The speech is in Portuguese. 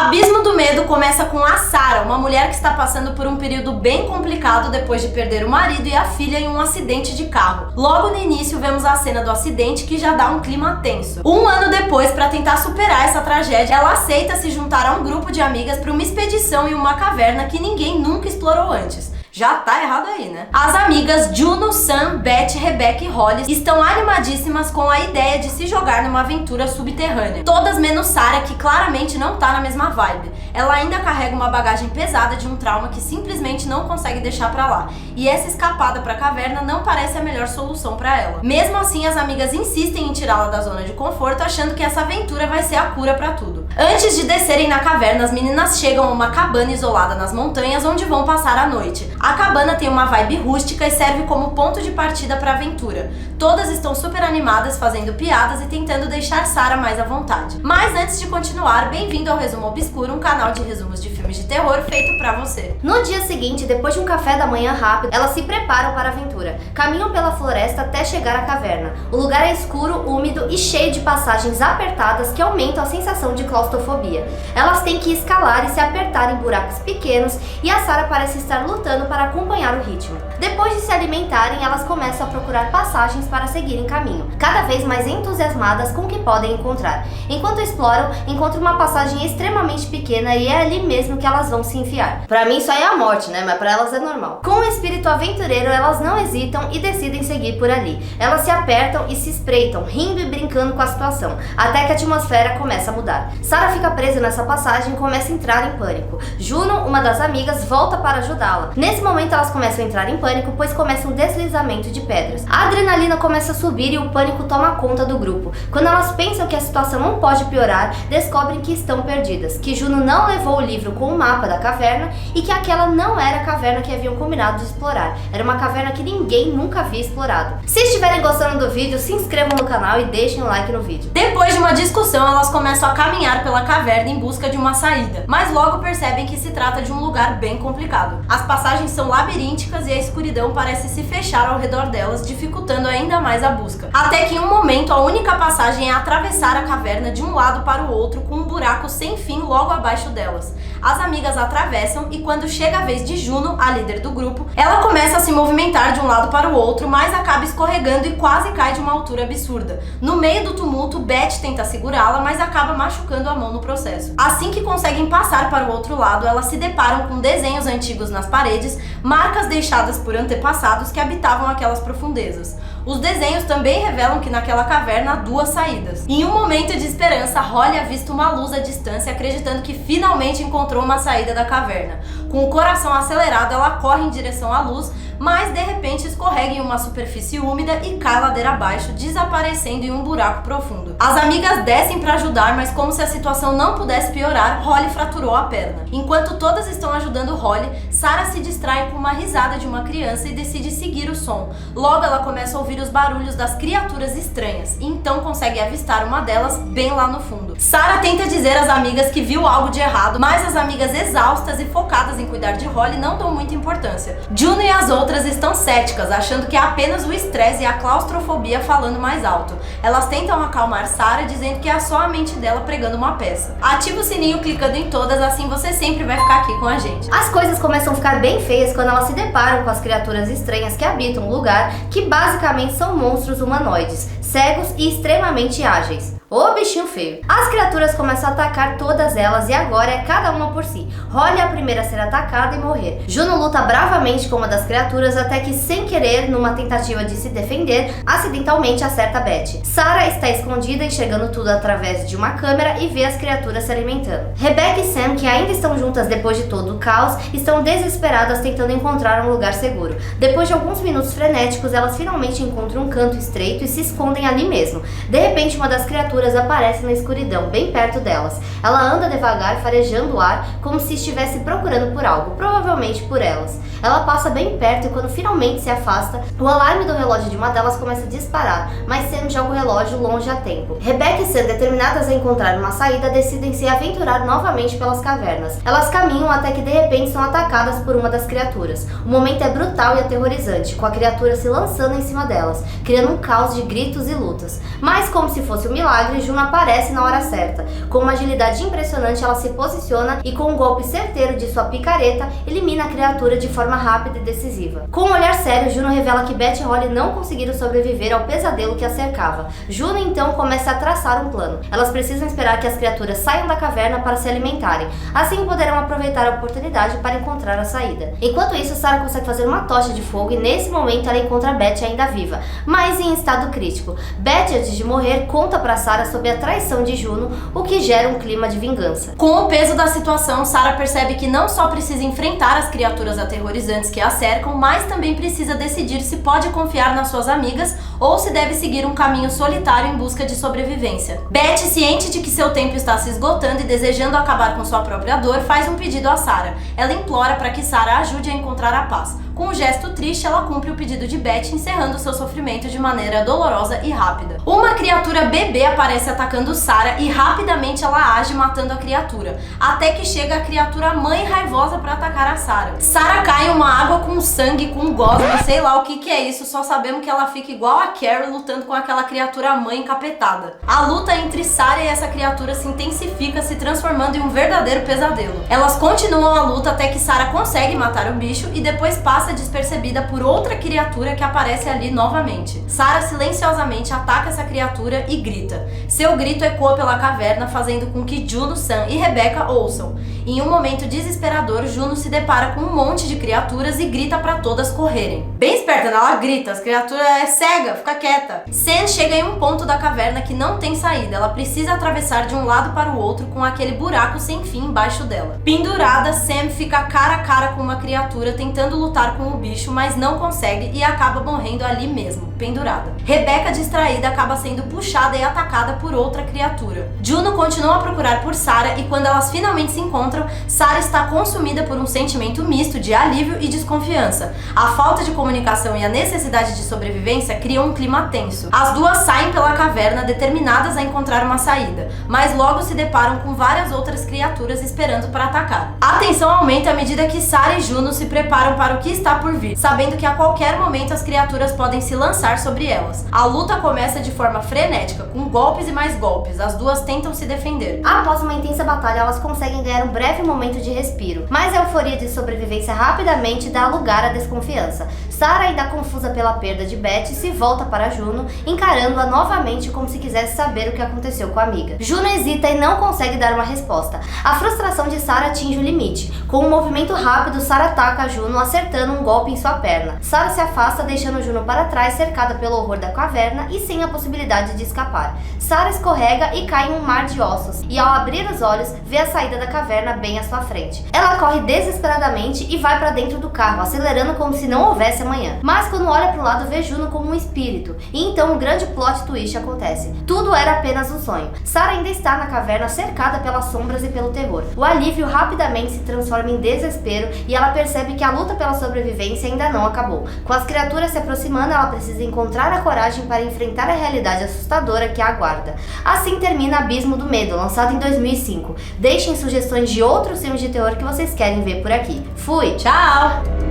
Abismo do Medo começa com a Sarah, uma mulher que está passando por um período bem complicado depois de perder o marido e a filha em um acidente de carro. Logo no início vemos a cena do acidente, que já dá um clima tenso. Um ano depois, para tentar superar essa tragédia, ela aceita se juntar a um grupo de amigas para uma expedição em uma caverna que ninguém nunca explorou antes. Já tá errado aí, né? As amigas Juno, Sam, Beth, Rebecca e Holly estão animadíssimas com a ideia de se jogar numa aventura subterrânea. Todas menos Sarah, que claramente não tá na mesma vibe. Ela ainda carrega uma bagagem pesada de um trauma que simplesmente não consegue deixar pra lá. E essa escapada pra caverna não parece a melhor solução pra ela. Mesmo assim, as amigas insistem em tirá-la da zona de conforto, achando que essa aventura vai ser a cura pra tudo. Antes de descerem na caverna, as meninas chegam a uma cabana isolada nas montanhas, onde vão passar a noite. A cabana tem uma vibe rústica e serve como ponto de partida para a aventura. Todas estão super animadas, fazendo piadas e tentando deixar Sarah mais à vontade. Mas antes de continuar, bem-vindo ao Resumo Obscuro, um canal de resumos de filmes de terror feito pra você. No dia seguinte, depois de um café da manhã rápido, elas se preparam para a aventura. Caminham pela floresta até chegar à caverna. O lugar é escuro, úmido e cheio de passagens apertadas que aumentam a sensação de claustrofobia. Elas têm que escalar e se apertar em buracos pequenos, e a Sarah parece estar lutando para acompanhar o ritmo. Depois de se alimentarem, elas começam a procurar passagens para seguirem caminho, cada vez mais entusiasmadas com o que podem encontrar. Enquanto exploram, encontram uma passagem extremamente pequena e é ali mesmo que elas vão se enfiar. Pra mim isso aí é a morte, né? Mas pra elas é normal. Com o espírito aventureiro, elas não hesitam e decidem seguir por ali. Elas se apertam e se espreitam, rindo e brincando com a situação, até que a atmosfera começa a mudar. Sarah fica presa nessa passagem e começa a entrar em pânico. Juno, uma das amigas, volta para ajudá-la. Nesse momento elas começam a entrar em pânico, pois começa um deslizamento de pedras. A adrenalina começa a subir e o pânico toma conta do grupo. Quando elas pensam que a situação não pode piorar, descobrem que estão perdidas, que Juno não levou o livro com o mapa da caverna e que aquela não era a caverna que haviam combinado de explorar. Era uma caverna que ninguém nunca havia explorado. Se estiverem gostando do vídeo, se inscrevam no canal e deixem um like no vídeo. Depois de uma discussão, elas começam a caminhar pela caverna em busca de uma saída, mas logo percebem que se trata de um lugar bem complicado. As passagens são labirínticas e a escuridão parece se fechar ao redor delas, dificultando ainda mais a busca. Até que em um momento, a única passagem é atravessar a caverna de um lado para o outro, com um buraco sem fim logo abaixo delas. As amigas atravessam e quando chega a vez de Juno, a líder do grupo, ela começa a se movimentar de um lado para o outro, mas acaba escorregando e quase cai de uma altura absurda. No meio do tumulto, Beth tenta segurá-la, mas acaba machucando a mão no processo. Assim que conseguem passar para o outro lado, elas se deparam com desenhos antigos nas paredes, marcas deixadas por antepassados que habitavam aquelas profundezas. Os desenhos também revelam que naquela caverna há duas saídas. Em um momento de esperança, Holly avista uma luz à distância, acreditando que finalmente encontrou uma saída da caverna. Com o coração acelerado, ela corre em direção à luz, mas de repente escorrega em uma superfície úmida e cai ladeira abaixo, desaparecendo em um buraco profundo. As amigas descem para ajudar, mas como se a situação não pudesse piorar, Holly fraturou a perna. Enquanto todas estão ajudando Holly, Sarah se distrai com uma risada de uma criança e decide seguir o som. Logo ela começa a ouvir os barulhos das criaturas estranhas, e então consegue avistar uma delas bem lá no fundo. Sarah tenta dizer às amigas que viu algo de errado, mas as amigas exaustas e focadas em cuidar de Holly não dão muita importância. Juno e as outras estão céticas, achando que é apenas o estresse e a claustrofobia falando mais alto. Elas tentam acalmar Sarah, dizendo que é só a mente dela pregando uma peça. Ativa o sininho clicando em todas, assim você sempre vai ficar aqui com a gente. As coisas começam a ficar bem feias quando elas se deparam com as criaturas estranhas que habitam o lugar, que basicamente são monstros humanoides, cegos e extremamente ágeis. Ô bichinho feio. As criaturas começam a atacar todas elas e agora é cada uma por si. Holly é a primeira a ser atacada e morrer. Juno luta bravamente com uma das criaturas até que, sem querer, numa tentativa de se defender, acidentalmente acerta Beth. Sarah está escondida, enxergando tudo através de uma câmera e vê as criaturas se alimentando. Rebecca e Sam, que ainda estão juntas depois de todo o caos, estão desesperadas tentando encontrar um lugar seguro. Depois de alguns minutos frenéticos, elas finalmente encontram um canto estreito e se escondem ali mesmo. De repente, uma das criaturas aparece na escuridão, bem perto delas. Ela anda devagar, farejando o ar, como se estivesse procurando por algo, provavelmente por elas. Ela passa bem perto e quando finalmente se afasta, o alarme do relógio de uma delas começa a disparar, mas Sam joga o relógio longe a tempo. Rebecca e Sam, determinadas a encontrar uma saída, decidem se aventurar novamente pelas cavernas. Elas caminham até que de repente são atacadas por uma das criaturas. O momento é brutal e aterrorizante, com a criatura se lançando em cima delas, criando um caos de gritos e lutas. Mas como se fosse um milagre, e Juno aparece na hora certa. Com uma agilidade impressionante, ela se posiciona e com um golpe certeiro de sua picareta, elimina a criatura de forma rápida e decisiva. Com um olhar sério, Juno revela que Beth e Holly não conseguiram sobreviver ao pesadelo que a cercava. Juno então começa a traçar um plano. Elas precisam esperar que as criaturas saiam da caverna para se alimentarem. Assim poderão aproveitar a oportunidade para encontrar a saída. Enquanto isso, Sarah consegue fazer uma tocha de fogo e nesse momento ela encontra Beth ainda viva, mas em estado crítico. Beth, antes de morrer, conta para Sarah sobre a traição de Juno, o que gera um clima de vingança. Com o peso da situação, Sarah percebe que não só precisa enfrentar as criaturas aterrorizantes que a cercam, mas também precisa decidir se pode confiar nas suas amigas ou se deve seguir um caminho solitário em busca de sobrevivência. Beth, ciente de que seu tempo está se esgotando e desejando acabar com sua própria dor, faz um pedido a Sarah. Ela implora para que Sarah ajude a encontrar a paz. Com um gesto triste, ela cumpre o pedido de Beth, encerrando seu sofrimento de maneira dolorosa e rápida. Uma criatura bebê aparece atacando Sarah e rapidamente ela age matando a criatura, até que chega a criatura mãe raivosa para atacar a Sarah. Sarah cai em uma água com sangue, com gosma, sei lá o que é isso, só sabemos que ela fica igual a Carrie lutando com aquela criatura mãe encapetada. A luta entre Sarah e essa criatura se intensifica, se transformando em um verdadeiro pesadelo. Elas continuam a luta até que Sarah consegue matar o bicho e depois passa despercebida por outra criatura que aparece ali novamente. Sarah silenciosamente ataca essa criatura e grita. Seu grito ecoa pela caverna, fazendo com que Juno, Sam e Rebecca ouçam. Em um momento desesperador, Juno se depara com um monte de criaturas e grita para todas correrem. Bem esperta, né? Ela grita, as criaturas é cega, fica quieta. Sam chega em um ponto da caverna que não tem saída. Ela precisa atravessar de um lado para o outro com aquele buraco sem fim embaixo dela. Pendurada, Sam fica cara a cara com uma criatura tentando lutar com o bicho, mas não consegue e acaba morrendo ali mesmo, pendurada. Rebecca, distraída, acaba sendo puxada e atacada por outra criatura. Juno continua a procurar por Sarah e quando elas finalmente se encontram, Sarah está consumida por um sentimento misto de alívio e desconfiança. A falta de comunicação e a necessidade de sobrevivência criam um clima tenso. As duas saem pela caverna determinadas a encontrar uma saída, mas logo se deparam com várias outras criaturas esperando para atacar. A tensão aumenta à medida que Sarah e Juno se preparam para o que está por vir, sabendo que a qualquer momento as criaturas podem se lançar sobre elas. A luta começa de forma frenética, com golpes e mais golpes. As duas tentam se defender. Após uma intensa batalha, elas conseguem ganhar um breve momento de respiro, mas a euforia de sobrevivência rapidamente dá lugar à desconfiança. Sarah, ainda confusa pela perda de Beth, se volta para Juno, encarando-a novamente como se quisesse saber o que aconteceu com a amiga. Juno hesita e não consegue dar uma resposta. A frustração de Sarah atinge o limite. Com um movimento rápido, Sarah ataca Juno, acertando um golpe em sua perna. Sarah se afasta, deixando Juno para trás, cercada pelo horror da caverna e sem a possibilidade de escapar. Sarah escorrega e cai em um mar de ossos, e ao abrir os olhos, vê a saída da caverna bem à sua frente. Ela corre desesperadamente e vai para dentro do carro, acelerando como se não houvesse amanhã. Mas quando olha para o lado, vê Juno como um espírito, e então um grande plot twist acontece. Tudo era apenas um sonho. Sarah ainda está na caverna, cercada pelas sombras e pelo terror. O alívio rapidamente se transforma em desespero e ela percebe que a luta pela sobrevivência ainda não acabou. Com as criaturas se aproximando, ela precisa encontrar a coragem para enfrentar a realidade assustadora que a aguarda. Assim termina Abismo do Medo, lançado em 2005. Deixem sugestões de outros filmes de terror que vocês querem ver por aqui. Fui! Tchau!